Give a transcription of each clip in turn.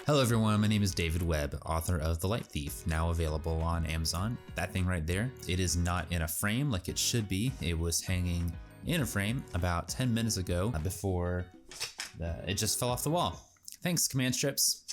Hello everyone, my name is David Webb, author of The Light Thief, now available on Amazon. That thing right there, it is not in a frame like it should be. It was hanging in a frame about 10 minutes ago before it just fell off the wall. Thanks, command strips.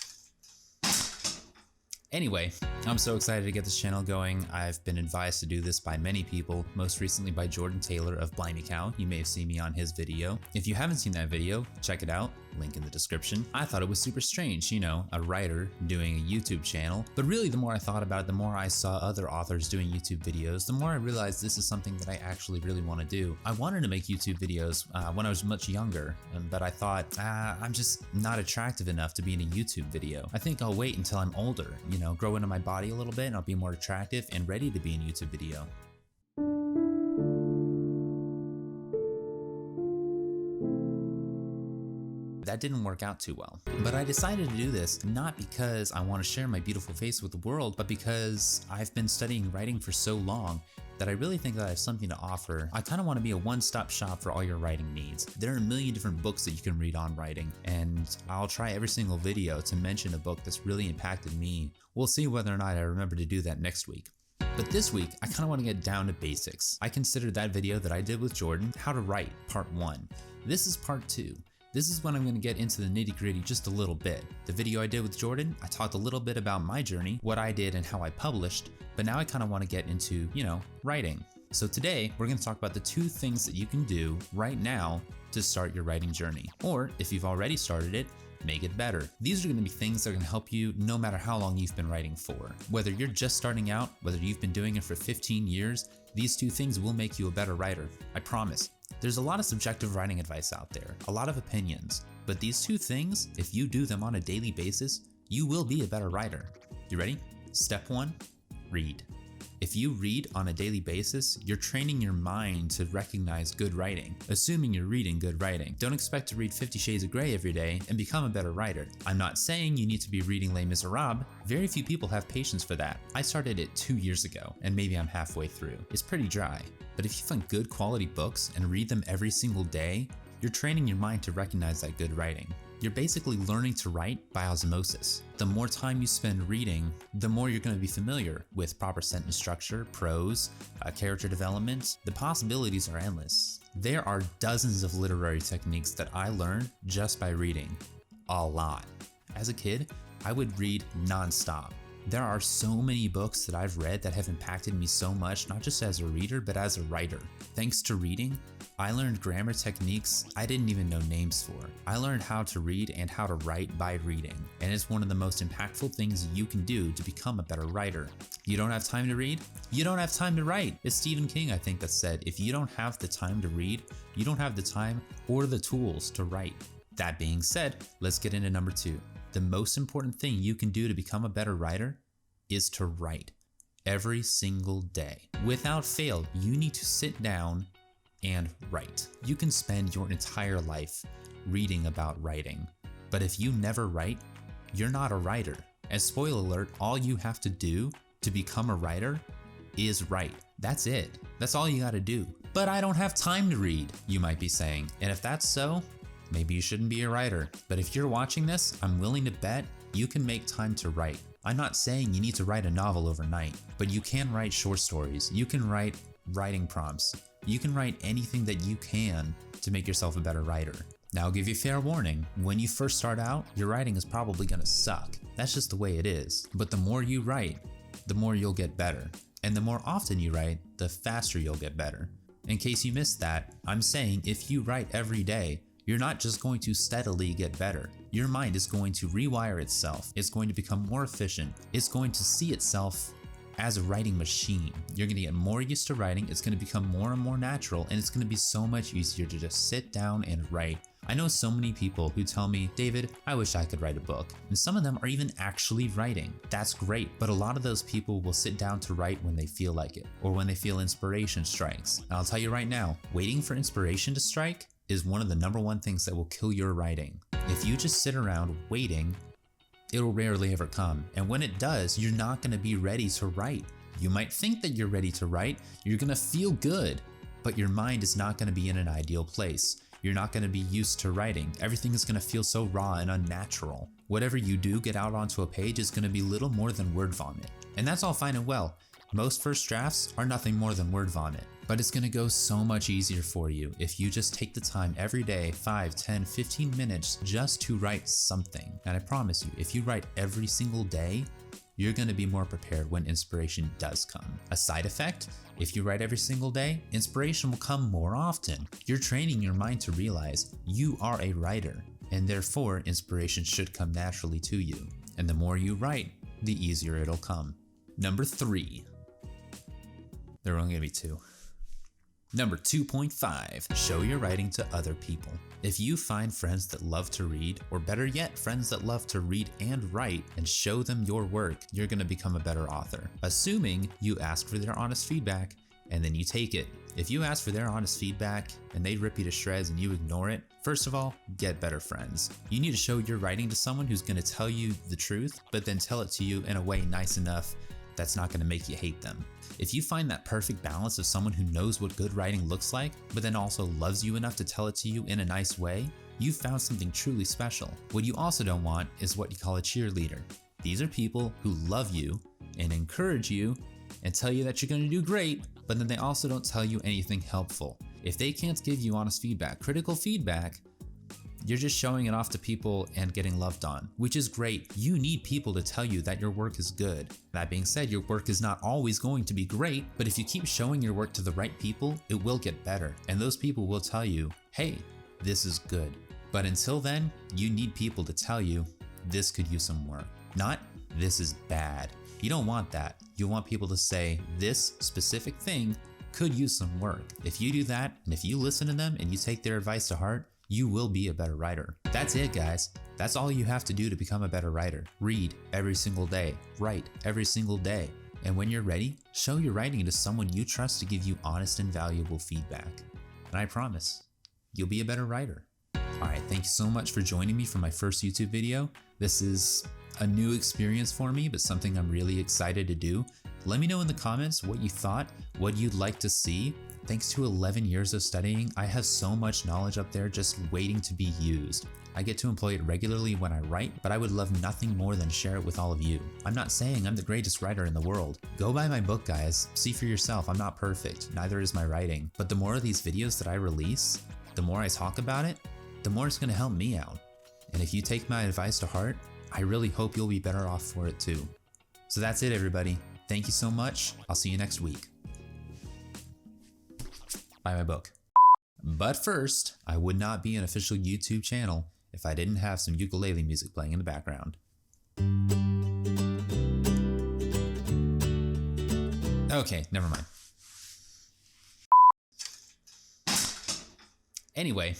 Anyway, I'm so excited to get this channel going. I've been advised to do this by many people, most recently by Jordan Taylor of Blimey Cow. You may have seen me on his video. If you haven't seen that video, check it out, link in the description. I thought it was super strange, you know, a writer doing a YouTube channel. But really, the more I thought about it, the more I saw other authors doing YouTube videos, the more I realized this is something that I actually really want to do. I wanted to make YouTube videos when I was much younger, but I thought, I'm just not attractive enough to be in a YouTube video. I think I'll wait until I'm older, you know, grow into my body a little bit, and I'll be more attractive and ready to be in a YouTube video. That didn't work out too well. But I decided to do this not because I want to share my beautiful face with the world, but because I've been studying writing for so long that I really think that I have something to offer. I kind of want to be a one-stop shop for all your writing needs. There are a million different books that you can read on writing, and I'll try every single video to mention a book that's really impacted me. We'll see whether or not I remember to do that next week. But this week, I kind of want to get down to basics. I considered that video that I did with Jordan, How to Write, Part 1. This is Part 2. This is when I'm going to get into the nitty-gritty just a little bit. The video I did with Jordan, I talked a little bit about my journey, what I did and how I published, but now I kind of want to get into, you know, writing. So today, we're going to talk about the 2 things that you can do right now to start your writing journey. Or if you've already started it, make it better. These are going to be things that are going to help you no matter how long you've been writing for. Whether you're just starting out, whether you've been doing it for 15 years, these 2 things will make you a better writer. I promise. There's a lot of subjective writing advice out there, a lot of opinions, but these 2 things, if you do them on a daily basis, you will be a better writer. You ready? Step 1, read. If you read on a daily basis, you're training your mind to recognize good writing, assuming you're reading good writing. Don't expect to read 50 Shades of Grey every day and become a better writer. I'm not saying you need to be reading Les Miserables. Very few people have patience for that. I started it 2 years ago, and maybe I'm halfway through. It's pretty dry. But if you find good quality books and read them every single day, you're training your mind to recognize that good writing. You're basically learning to write by osmosis. The more time you spend reading, the more you're going to be familiar with proper sentence structure, prose, character development. The possibilities are endless. There are dozens of literary techniques that I learned just by reading. A lot. As a kid, I would read nonstop. There are so many books that I've read that have impacted me so much, not just as a reader, but as a writer. Thanks to reading, I learned grammar techniques I didn't even know names for. I learned how to read and how to write by reading, and it's one of the most impactful things you can do to become a better writer. You don't have time to read? You don't have time to write. It's Stephen King, I think, that said, if you don't have the time to read, you don't have the time or the tools to write. That being said, let's get into number 2. The most important thing you can do to become a better writer is to write every single day. Without fail, you need to sit down and write. You can spend your entire life reading about writing, but if you never write, you're not a writer. And spoiler alert, all you have to do to become a writer is write. That's it. That's all you gotta do. But I don't have time to read, you might be saying. And if that's so, maybe you shouldn't be a writer. But if you're watching this, I'm willing to bet you can make time to write. I'm not saying you need to write a novel overnight, but you can write short stories. You can write writing prompts. You can write anything that you can to make yourself a better writer. Now I'll give you fair warning, when you first start out, your writing is probably gonna suck. That's just the way it is. But the more you write, the more you'll get better. And the more often you write, the faster you'll get better. In case you missed that, I'm saying if you write every day, you're not just going to steadily get better. Your mind is going to rewire itself. It's going to become more efficient. It's going to see itself as a writing machine. You're going to get more used to writing. It's going to become more and more natural, and it's going to be so much easier to just sit down and write. I know so many people who tell me, David, I wish I could write a book. And some of them are even actually writing. That's great, but a lot of those people will sit down to write when they feel like it, or when they feel inspiration strikes. And I'll tell you right now, waiting for inspiration to strike is one of the #1 things that will kill your writing. If you just sit around waiting, it'll rarely ever come. And when it does, you're not gonna be ready to write. You might think that you're ready to write, you're gonna feel good, but your mind is not gonna be in an ideal place. You're not going to be used to writing. Everything is going to feel so raw and unnatural. Whatever you do get out onto a page is going to be little more than word vomit. And that's all fine and well. Most first drafts are nothing more than word vomit. But it's going to go so much easier for you if you just take the time every day, 5, 10, 15 minutes just to write something. And I promise you, if you write every single day, you're going to be more prepared when inspiration does come. A side effect, if you write every single day, inspiration will come more often. You're training your mind to realize you are a writer, and therefore inspiration should come naturally to you. And the more you write, the easier it'll come. Number 3. There are only going to be 2. Number 2.5, show your writing to other people. If you find friends that love to read, or better yet, friends that love to read and write, and show them your work, you're gonna become a better author. Assuming you ask for their honest feedback, and then you take it. If you ask for their honest feedback, and they rip you to shreds and you ignore it, first of all, get better friends. You need to show your writing to someone who's gonna tell you the truth, but then tell it to you in a way nice enough that's not gonna make you hate them. If you find that perfect balance of someone who knows what good writing looks like, but then also loves you enough to tell it to you in a nice way, you've found something truly special. What you also don't want is what you call a cheerleader. These are people who love you and encourage you and tell you that you're gonna do great, but then they also don't tell you anything helpful. If they can't give you honest feedback, critical feedback, you're just showing it off to people and getting loved on, which is great. You need people to tell you that your work is good. That being said, your work is not always going to be great, but if you keep showing your work to the right people, it will get better. And those people will tell you, hey, this is good. But until then, you need people to tell you, this could use some work. Not, this is bad. You don't want that. You want people to say, this specific thing could use some work. If you do that, and if you listen to them and you take their advice to heart, you will be a better writer. That's it, guys. That's all you have to do to become a better writer. Read every single day, write every single day. And when you're ready, show your writing to someone you trust to give you honest and valuable feedback. And I promise, you'll be a better writer. All right, thank you so much for joining me for my first YouTube video. This is a new experience for me, but something I'm really excited to do. Let me know in the comments what you thought, what you'd like to see. Thanks to 11 years of studying, I have so much knowledge up there just waiting to be used. I get to employ it regularly when I write, but I would love nothing more than share it with all of you. I'm not saying I'm the greatest writer in the world. Go buy my book, guys. See for yourself, I'm not perfect, neither is my writing. But the more of these videos that I release, the more I talk about it, the more it's gonna help me out. And if you take my advice to heart, I really hope you'll be better off for it too. So that's it, everybody. Thank you so much. I'll see you next week. Buy my book. But first, I would not be an official YouTube channel if I didn't have some ukulele music playing in the background. Okay, never mind. Anyway.